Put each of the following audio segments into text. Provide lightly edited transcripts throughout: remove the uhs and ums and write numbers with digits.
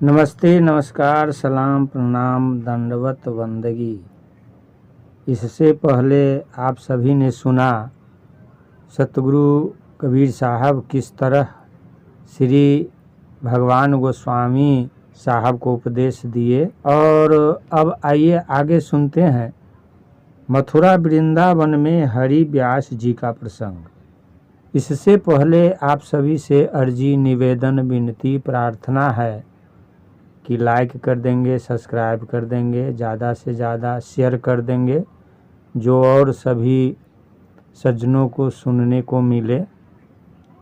नमस्ते, नमस्कार, सलाम, प्रणाम, दंडवत वंदगी। इससे पहले आप सभी ने सुना सतगुरु कबीर साहब किस तरह श्री भगवान गोस्वामी साहब को उपदेश दिए। और अब आइए आगे सुनते हैं मथुरा वृंदावन में हरि व्यास जी का प्रसंग। इससे पहले आप सभी से अर्जी, निवेदन, विनती, प्रार्थना है कि लाइक कर देंगे, सब्सक्राइब कर देंगे, ज़्यादा से ज़्यादा शेयर कर देंगे, जो और सभी सज्जनों को सुनने को मिले।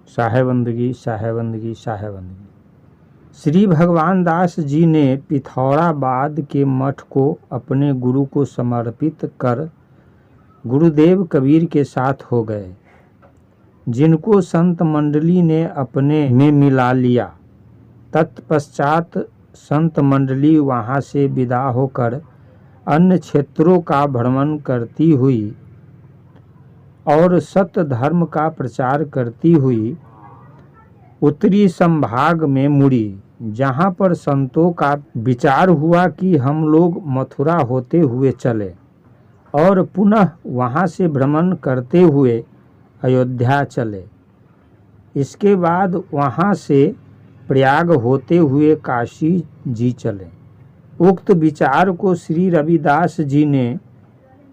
साहेबंदगी, साहेबंदगी, साहेबंदगी। श्री भगवान दास जी ने पिथौराबाद के मठ को अपने गुरु को समर्पित कर गुरुदेव कबीर के साथ हो गए, जिनको संत मंडली ने अपने में मिला लिया। तत्पश्चात संत मंडली वहाँ से विदा होकर अन्य क्षेत्रों का भ्रमण करती हुई और सत्य धर्म का प्रचार करती हुई उत्तरी संभाग में मुड़ी, जहाँ पर संतों का विचार हुआ कि हम लोग मथुरा होते हुए चले और पुनः वहाँ से भ्रमण करते हुए अयोध्या चले। इसके बाद वहाँ से प्रयाग होते हुए काशी जी चले। उक्त विचार को श्री रविदास जी ने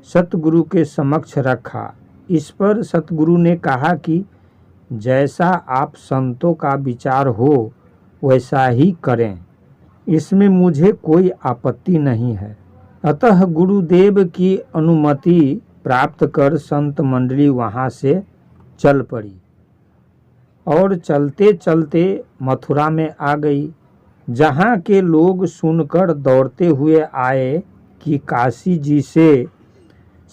सतगुरु के समक्ष रखा। इस पर सतगुरु ने कहा कि जैसा आप संतों का विचार हो वैसा ही करें, इसमें मुझे कोई आपत्ति नहीं है। अतः गुरुदेव की अनुमति प्राप्त कर संत मंडली वहाँ से चल पड़ी और चलते चलते मथुरा में आ गई, जहाँ के लोग सुनकर दौड़ते हुए आए कि काशी जी से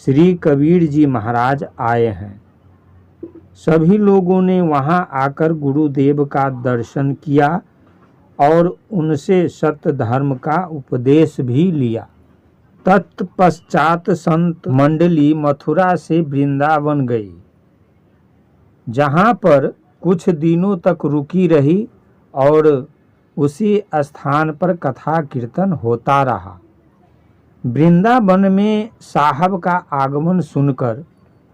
श्री कबीर जी महाराज आए हैं। सभी लोगों ने वहाँ आकर गुरुदेव का दर्शन किया और उनसे सत्य धर्म का उपदेश भी लिया। तत्पश्चात संत मंडली मथुरा से वृंदावन गई, जहाँ पर कुछ दिनों तक रुकी रही और उसी स्थान पर कथा कीर्तन होता रहा। वृंदावन में साहब का आगमन सुनकर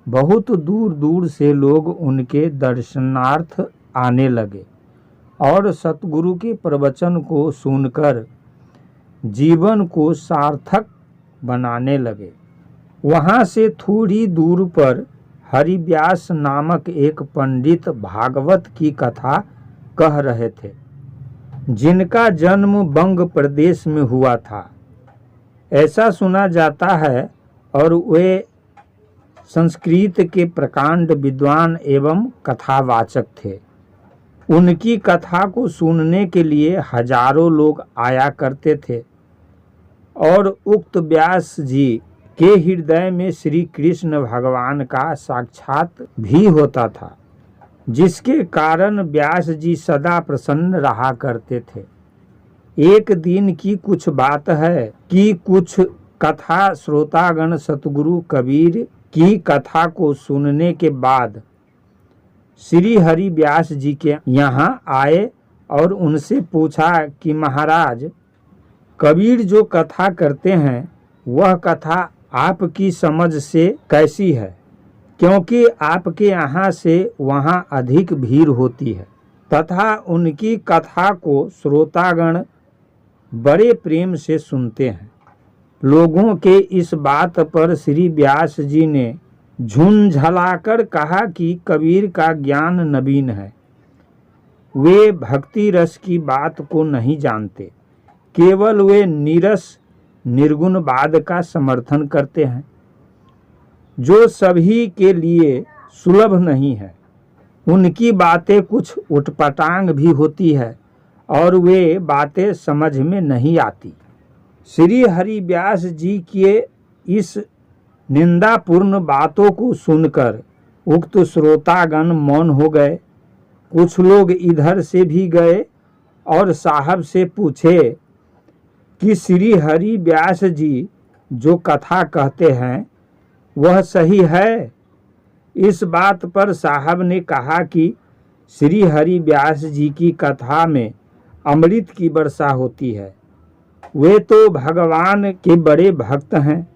बहुत दूर दूर से लोग उनके दर्शनार्थ आने लगे और सतगुरु के प्रवचन को सुनकर जीवन को सार्थक बनाने लगे। वहाँ से थोड़ी दूर पर हरिव्यास नामक एक पंडित भागवत की कथा कह रहे थे, जिनका जन्म बंग प्रदेश में हुआ था, ऐसा सुना जाता है। और वे संस्कृत के प्रकांड विद्वान एवं कथावाचक थे। उनकी कथा को सुनने के लिए हजारों लोग आया करते थे और उक्त व्यास जी के हृदय में श्री कृष्ण भगवान का साक्षात भी होता था, जिसके कारण व्यास जी सदा प्रसन्न रहा करते थे। एक दिन की कुछ बात है कि कुछ कथा श्रोतागण सतगुरु कबीर की कथा को सुनने के बाद श्री हरि व्यास जी के यहाँ आए और उनसे पूछा कि महाराज, कबीर जो कथा करते हैं वह कथा आपकी समझ से कैसी है, क्योंकि आपके यहाँ से वहाँ अधिक भीड़ होती है तथा उनकी कथा को श्रोतागण बड़े प्रेम से सुनते हैं। लोगों के इस बात पर श्री व्यास जी ने झुंझलाकर कहा कि कबीर का ज्ञान नवीन है, वे भक्ति रस की बात को नहीं जानते, केवल वे नीरस निर्गुणवाद का समर्थन करते हैं, जो सभी के लिए सुलभ नहीं है। उनकी बातें कुछ उटपटांग भी होती है और वे बातें समझ में नहीं आती। श्री हरि व्यास जी के इस निंदापूर्ण बातों को सुनकर उक्त श्रोतागण मौन हो गए। कुछ लोग इधर से भी गए और साहब से पूछे कि श्री हरि व्यास जी जो कथा कहते हैं वह सही है। इस बात पर साहब ने कहा कि श्री हरि व्यास जी की कथा में अमृत की वर्षा होती है। वे तो भगवान के बड़े भक्त हैं,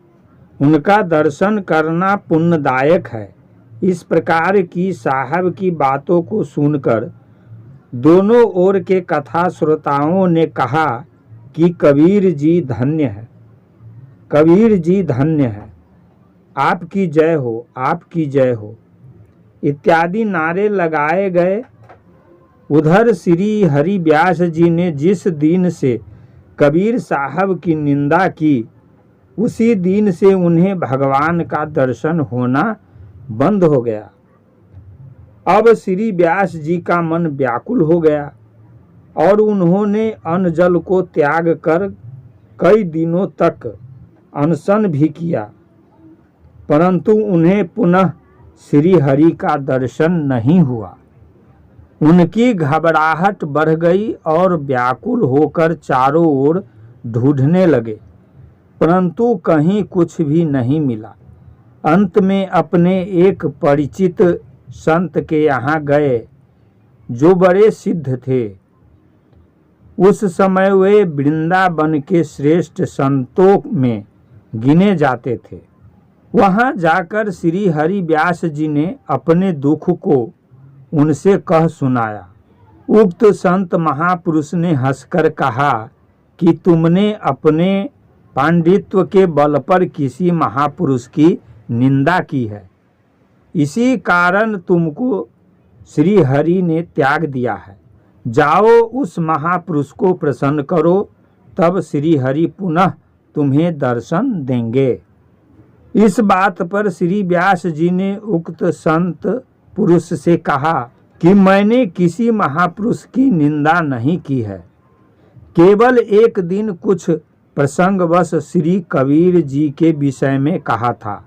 उनका दर्शन करना पुण्यदायक है। इस प्रकार की साहब की बातों को सुनकर दोनों ओर के कथा श्रोताओं ने कहा कि कबीर जी धन्य है, कबीर जी धन्य है, आपकी जय हो, आपकी जय हो इत्यादि नारे लगाए गए। उधर श्री हरि व्यास जी ने जिस दिन से कबीर साहब की निंदा की, उसी दिन से उन्हें भगवान का दर्शन होना बंद हो गया। अब श्री व्यास जी का मन व्याकुल हो गया और उन्होंने अन्न जल को त्याग कर कई दिनों तक अनशन भी किया, परंतु उन्हें पुनः श्री हरि का दर्शन नहीं हुआ। उनकी घबराहट बढ़ गई और व्याकुल होकर चारों ओर ढूंढने लगे, परंतु कहीं कुछ भी नहीं मिला। अंत में अपने एक परिचित संत के यहाँ गए जो बड़े सिद्ध थे। उस समय वे वृंदावन के श्रेष्ठ संतों में गिने जाते थे। वहाँ जाकर श्री हरि व्यास जी ने अपने दुख को उनसे कह सुनाया। उक्त संत महापुरुष ने हंसकर कहा कि तुमने अपने पांडित्य के बल पर किसी महापुरुष की निंदा की है, इसी कारण तुमको श्री हरि ने त्याग दिया है। जाओ उस महापुरुष को प्रसन्न करो, तब श्री हरि पुनः तुम्हें दर्शन देंगे। इस बात पर श्री व्यास जी ने उक्त संत पुरुष से कहा कि मैंने किसी महापुरुष की निंदा नहीं की है, केवल एक दिन कुछ प्रसंगवश श्री कबीर जी के विषय में कहा था।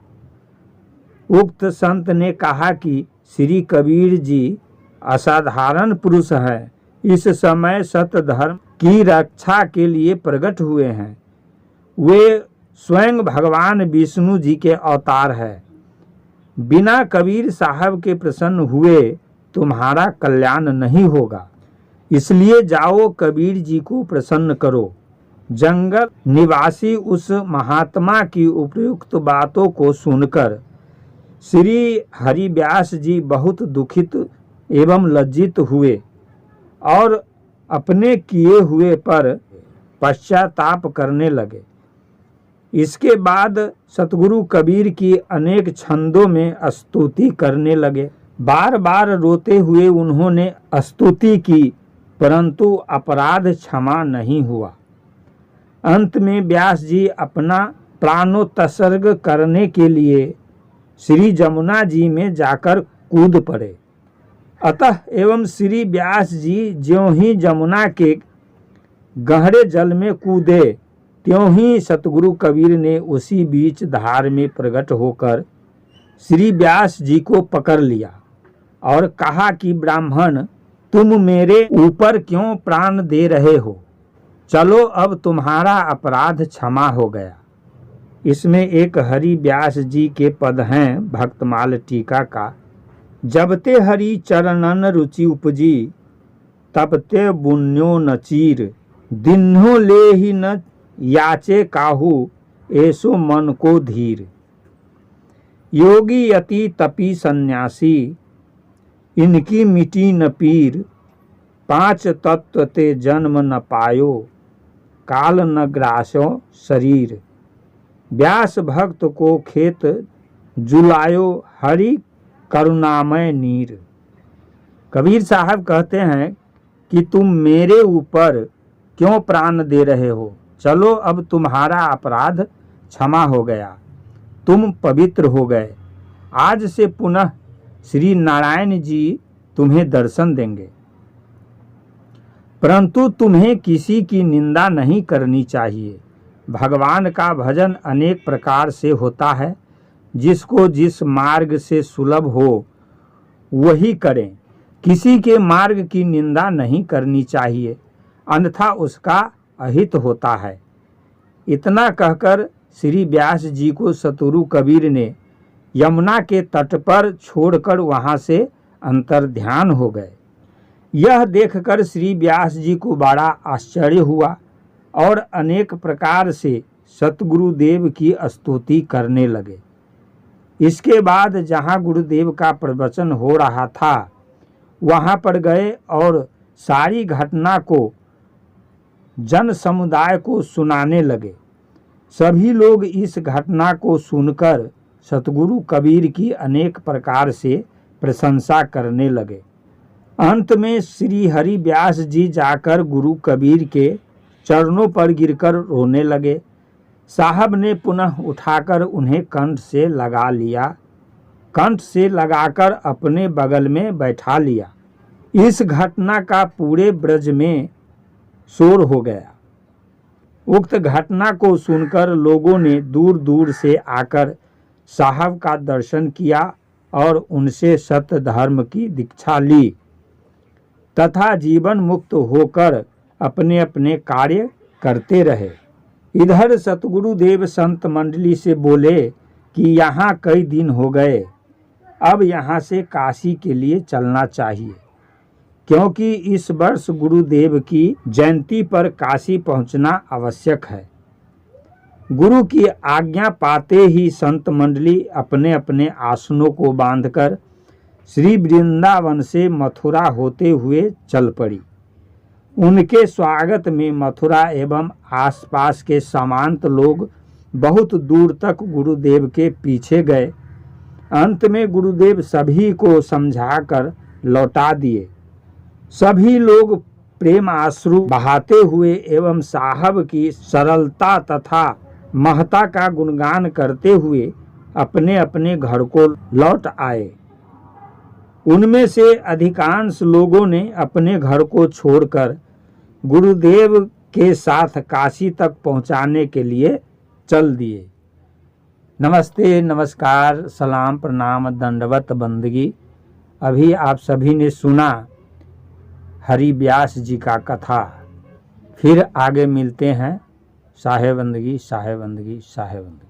उक्त संत ने कहा कि श्री कबीर जी असाधारण पुरुष हैं, इस समय सत्य धर्म की रक्षा के लिए प्रकट हुए हैं। वे स्वयं भगवान विष्णु जी के अवतार है। बिना कबीर साहब के प्रसन्न हुए तुम्हारा कल्याण नहीं होगा, इसलिए जाओ कबीर जी को प्रसन्न करो। जंगल निवासी उस महात्मा की उपयुक्त बातों को सुनकर श्री हरि व्यास जी बहुत दुखित एवं लज्जित हुए और अपने किए हुए पर पश्चाताप करने लगे। इसके बाद सतगुरु कबीर की अनेक छंदों में स्तुति करने लगे। बार बार रोते हुए उन्होंने स्तुति की, परंतु अपराध क्षमा नहीं हुआ। अंत में व्यास जी अपना प्राणोत्सर्ग करने के लिए श्री जमुना जी में जाकर कूद पड़े। अतः एवं श्री व्यास जी ज्यों ही जमुना के गहरे जल में कूदे, त्यों ही सतगुरु कबीर ने उसी बीच धार में प्रकट होकर श्री व्यास जी को पकड़ लिया और कहा कि ब्राह्मण, तुम मेरे ऊपर क्यों प्राण दे रहे हो? चलो अब तुम्हारा अपराध क्षमा हो गया। इसमें एक हरि व्यास जी के पद हैं भक्तमाल टीका का। जबते हरि चरणन रुचि उपजी, तबते बुन्यो न चीर, दिन्हो ले ही न याचे काहू, ऐसो मन को धीर। योगी यति तपी सन्यासी, इनकी मिटी न पीर, पांच तत्व ते जन्म न पायो, काल न ग्रासो शरीर। व्यास भक्त को खेत जुलायो, हरि करुणामय नीर। कबीर साहब कहते हैं कि तुम मेरे ऊपर क्यों प्राण दे रहे हो? चलो अब तुम्हारा अपराध क्षमा हो गया, तुम पवित्र हो गए। आज से पुनः श्री नारायण जी तुम्हें दर्शन देंगे, परंतु तुम्हें किसी की निंदा नहीं करनी चाहिए। भगवान का भजन अनेक प्रकार से होता है, जिसको जिस मार्ग से सुलभ हो वही करें। किसी के मार्ग की निंदा नहीं करनी चाहिए, अन्यथा उसका अहित होता है। इतना कहकर श्री व्यास जी को सतगुरु कबीर ने यमुना के तट पर छोड़कर वहाँ से अंतर्ध्यान हो गए। यह देखकर श्री व्यास जी को बड़ा आश्चर्य हुआ और अनेक प्रकार से सतगुरुदेव की स्तुति करने लगे। इसके बाद जहाँ गुरुदेव का प्रवचन हो रहा था वहाँ पर गए और सारी घटना को जन समुदाय को सुनाने लगे। सभी लोग इस घटना को सुनकर सतगुरु कबीर की अनेक प्रकार से प्रशंसा करने लगे। अंत में श्री हरि व्यास जी जाकर गुरु कबीर के चरणों पर गिरकर रोने लगे। साहब ने पुनः उठाकर उन्हें कंठ से लगा लिया, कंठ से लगाकर अपने बगल में बैठा लिया। इस घटना का पूरे ब्रज में शोर हो गया। उक्त घटना को सुनकर लोगों ने दूर दूर से आकर साहब का दर्शन किया और उनसे सत्य धर्म की दीक्षा ली तथा जीवन मुक्त होकर अपने अपने कार्य करते रहे। इधर सतगुरुदेव संत मंडली से बोले कि यहाँ कई दिन हो गए, अब यहाँ से काशी के लिए चलना चाहिए, क्योंकि इस वर्ष गुरुदेव की जयंती पर काशी पहुँचना आवश्यक है। गुरु की आज्ञा पाते ही संत मंडली अपने अपने आसनों को बांधकर श्री वृंदावन से मथुरा होते हुए चल पड़ी। उनके स्वागत में मथुरा एवं आसपास के सामंत लोग बहुत दूर तक गुरुदेव के पीछे गए। अंत में गुरुदेव सभी को समझाकर लौटा दिए। सभी लोग प्रेम आश्रु बहाते हुए एवं साहब की सरलता तथा महत्ता का गुणगान करते हुए अपने अपने घर को लौट आए। उनमें से अधिकांश लोगों ने अपने घर को छोड़कर गुरुदेव के साथ काशी तक पहुंचाने के लिए चल दिए। नमस्ते, नमस्कार, सलाम, प्रणाम, दंडवत, बंदगी। अभी आप सभी ने सुना हरि व्यास जी का कथा। फिर आगे मिलते हैं। साहे बंदगी, साहे बंदगी, साहे बंदगी।